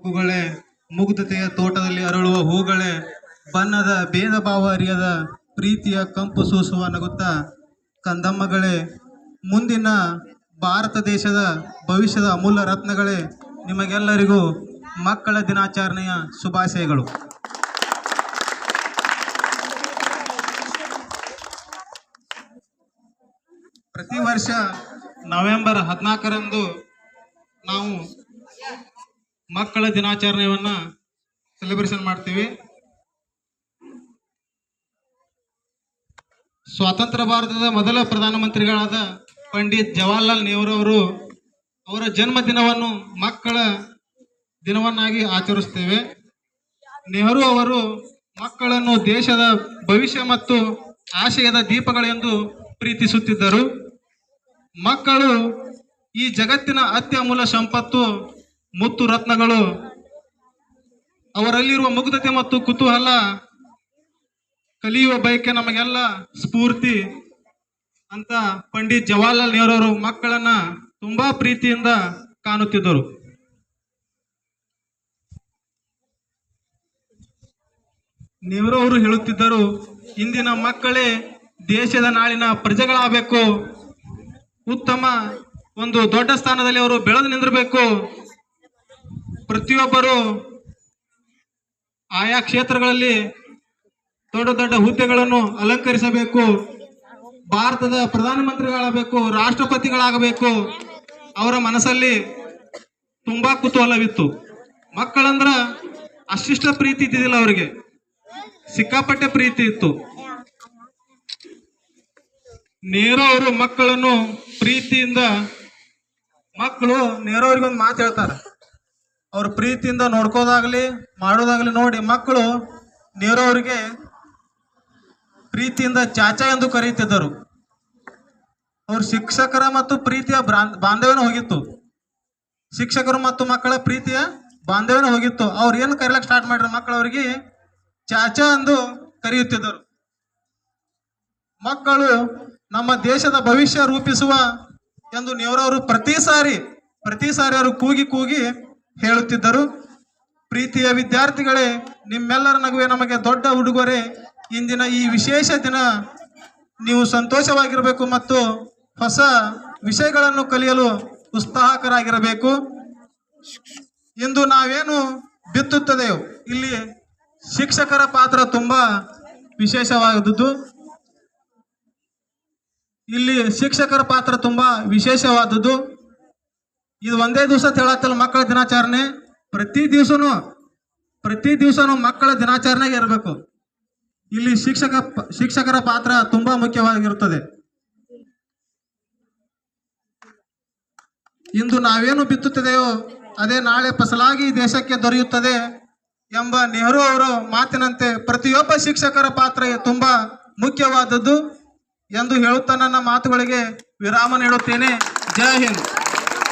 ಹೂಗಳೇ, ಮುಗ್ಧತೆಯ ತೋಟದಲ್ಲಿ ಅರಳುವ ಹೂಗಳೇ, ಬಣ್ಣದ ಭೇದ ಭಾವ ಅರಿಯದ ಪ್ರೀತಿಯ ಕಂಪು ಸೂಸುವ ನಗುತ್ತಾ ಕಂದಮ್ಮಗಳೇ, ಮುಂದಿನ ಭಾರತ ದೇಶದ ಭವಿಷ್ಯದ ಅಮೂಲ್ಯ ರತ್ನಗಳೇ, ನಿಮಗೆಲ್ಲರಿಗೂ ಮಕ್ಕಳ ದಿನಾಚರಣೆಯ ಶುಭಾಶಯಗಳು. ಪ್ರತಿ ವರ್ಷ ನವೆಂಬರ್ 14ರಂದು ನಾವು ಮಕ್ಕಳ ದಿನಾಚರಣೆಯನ್ನ ಸೆಲೆಬ್ರೇಷನ್ ಮಾಡ್ತೀವಿ. ಸ್ವಾತಂತ್ರ್ಯ ಭಾರತದ ಮೊದಲ ಪ್ರಧಾನಮಂತ್ರಿಗಳಾದ ಪಂಡಿತ್ ಜವಾಹರ್ಲಾಲ್ ನೆಹರು ಅವರು ಅವರ ಜನ್ಮದಿನವನ್ನು ಮಕ್ಕಳ ದಿನವನ್ನಾಗಿ ಆಚರಿಸ್ತೇವೆ. ನೆಹರು ಅವರು ಮಕ್ಕಳನ್ನು ದೇಶದ ಭವಿಷ್ಯ ಮತ್ತು ಆಶಯದ ದೀಪಗಳೆಂದು ಪ್ರೀತಿಸುತ್ತಿದ್ದರು. ಮಕ್ಕಳು ಈ ಜಗತ್ತಿನ ಅತ್ಯಮೂಲ್ಯ ಸಂಪತ್ತು, ಮುತ್ತು ರತ್ನಗಳು. ಅವರಲ್ಲಿರುವ ಮುಗ್ಧತೆ ಮತ್ತು ಕುತೂಹಲ, ಕಲಿಯುವ ಬಯಕೆ ನಮಗೆಲ್ಲ ಸ್ಫೂರ್ತಿ ಅಂತ ಪಂಡಿತ್ ಜವಾಹರ್ಲಾಲ್ ನೆಹರು ಅವರು ಮಕ್ಕಳನ್ನ ತುಂಬಾ ಪ್ರೀತಿಯಿಂದ ಕಾಣುತ್ತಿದ್ದರು. ನೆಹರು ಅವರು ಹೇಳುತ್ತಿದ್ದರು, ಇಂದಿನ ಮಕ್ಕಳೇ ದೇಶದ ನಾಳಿನ ಪ್ರಜೆಗಳಾಗಬೇಕು. ಉತ್ತಮ ಒಂದು ದೊಡ್ಡ ಸ್ಥಾನದಲ್ಲಿ ಅವರು ಬೆಳೆದು ನಿಂದಿರಬೇಕು. ಪ್ರತಿಯೊಬ್ಬರು ಆಯಾ ಕ್ಷೇತ್ರಗಳಲ್ಲಿ ದೊಡ್ಡ ದೊಡ್ಡ ಹುದ್ದೆಗಳನ್ನು ಅಲಂಕರಿಸಬೇಕು. ಭಾರತದ ಪ್ರಧಾನಮಂತ್ರಿಗಳಾಗಬೇಕು, ರಾಷ್ಟ್ರಪತಿಗಳಾಗಬೇಕು. ಅವರ ಮನಸ್ಸಲ್ಲಿ ತುಂಬಾ ಕುತೂಹಲವಿತ್ತು. ಮಕ್ಕಳಂದ್ರ ಅಷ್ಟಿಷ್ಟ ಪ್ರೀತಿ ಇದ್ದಿದ್ದಿಲ್ಲ, ಅವರಿಗೆ ಸಿಕ್ಕಾಪಟ್ಟೆ ಪ್ರೀತಿ ಇತ್ತು. ನೆಹರು ಅವರು ಮಕ್ಕಳನ್ನು ಪ್ರೀತಿಯಿಂದ, ಮಕ್ಕಳು ನೆಹರು ಅವ್ರಿಗೊಂದು ಮಾತು ಹೇಳ್ತಾರೆ, ಅವ್ರ ಪ್ರೀತಿಯಿಂದ ನೋಡ್ಕೋದಾಗ್ಲಿ ಮಾಡೋದಾಗ್ಲಿ ನೋಡಿ ಮಕ್ಕಳು ನೆಹರು ಅವರಿಗೆ ಪ್ರೀತಿಯಿಂದ ಚಾಚಾ ಎಂದು ಕರೆಯುತ್ತಿದ್ದರು. ಅವ್ರ ಶಿಕ್ಷಕರ ಮತ್ತು ಪ್ರೀತಿಯ ಬಾಂಧವ್ಯನ ಹೋಗಿತ್ತು. ಶಿಕ್ಷಕರು ಮತ್ತು ಮಕ್ಕಳ ಪ್ರೀತಿಯ ಬಾಂಧವ್ಯನ ಹೋಗಿತ್ತು. ಅವ್ರು ಏನು ಕರೀಲಕ್ಕೆ ಸ್ಟಾರ್ಟ್ ಮಾಡ್ರ, ಮಕ್ಕಳವ್ರಿಗೆ ಚಾಚಾ ಎಂದು ಕರೆಯುತ್ತಿದ್ದರು. ಮಕ್ಕಳು ನಮ್ಮ ದೇಶದ ಭವಿಷ್ಯ ರೂಪಿಸುವ ಎಂದು ನೆಹರು ಅವರು ಪ್ರತಿ ಸಾರಿ ಅವರು ಕೂಗಿ ಕೂಗಿ ಹೇಳುತ್ತಿದ್ದರು. ಪ್ರೀತಿಯ ವಿದ್ಯಾರ್ಥಿಗಳೇ, ನಿಮ್ಮೆಲ್ಲರ ನಗುವೆ ನಮಗೆ ದೊಡ್ಡ ಉಡುಗೊರೆ. ಇಂದಿನ ಈ ವಿಶೇಷ ದಿನ ನೀವು ಸಂತೋಷವಾಗಿರಬೇಕು ಮತ್ತು ಹೊಸ ವಿಷಯಗಳನ್ನು ಕಲಿಯಲು ಉತ್ಸಾಹಕರಾಗಿರಬೇಕು. ಇಂದು ನಾವೇನು ಬಿತ್ತುತ್ತದೆಯೋ ಇಲ್ಲಿ ಶಿಕ್ಷಕರ ಪಾತ್ರ ತುಂಬಾ ವಿಶೇಷವಾದದ್ದು. ಇಲ್ಲಿ ಶಿಕ್ಷಕರ ಪಾತ್ರ ತುಂಬಾ ವಿಶೇಷವಾದದ್ದು. ಇದು ಒಂದೇ ದಿವಸ ಹೇಳತ್ತಲ್ಲ ಮಕ್ಕಳ ದಿನಾಚರಣೆ, ಪ್ರತಿ ದಿವಸನೂ ಮಕ್ಕಳ ದಿನಾಚರಣೆಗೆ ಇರಬೇಕು. ಇಲ್ಲಿ ಶಿಕ್ಷಕರ ಪಾತ್ರ ತುಂಬಾ ಮುಖ್ಯವಾಗಿರುತ್ತದೆ. ಇಂದು ನಾವೇನು ಬಿತ್ತುತ್ತದೆಯೋ ಅದೇ ನಾಳೆ ಫಸಲಾಗಿ ದೇಶಕ್ಕೆ ದೊರೆಯುತ್ತದೆ ಎಂಬ ನೆಹರು ಅವರ ಮಾತಿನಂತೆ ಪ್ರತಿಯೊಬ್ಬ ಶಿಕ್ಷಕರ ಪಾತ್ರ ತುಂಬಾ ಮುಖ್ಯವಾದದ್ದು ಎಂದು ಹೇಳುತ್ತಾ ನನ್ನ ಮಾತುಗಳಿಗೆ ವಿರಾಮ ನೀಡುತ್ತೇನೆ. ಜೈ ಹಿಂದ್.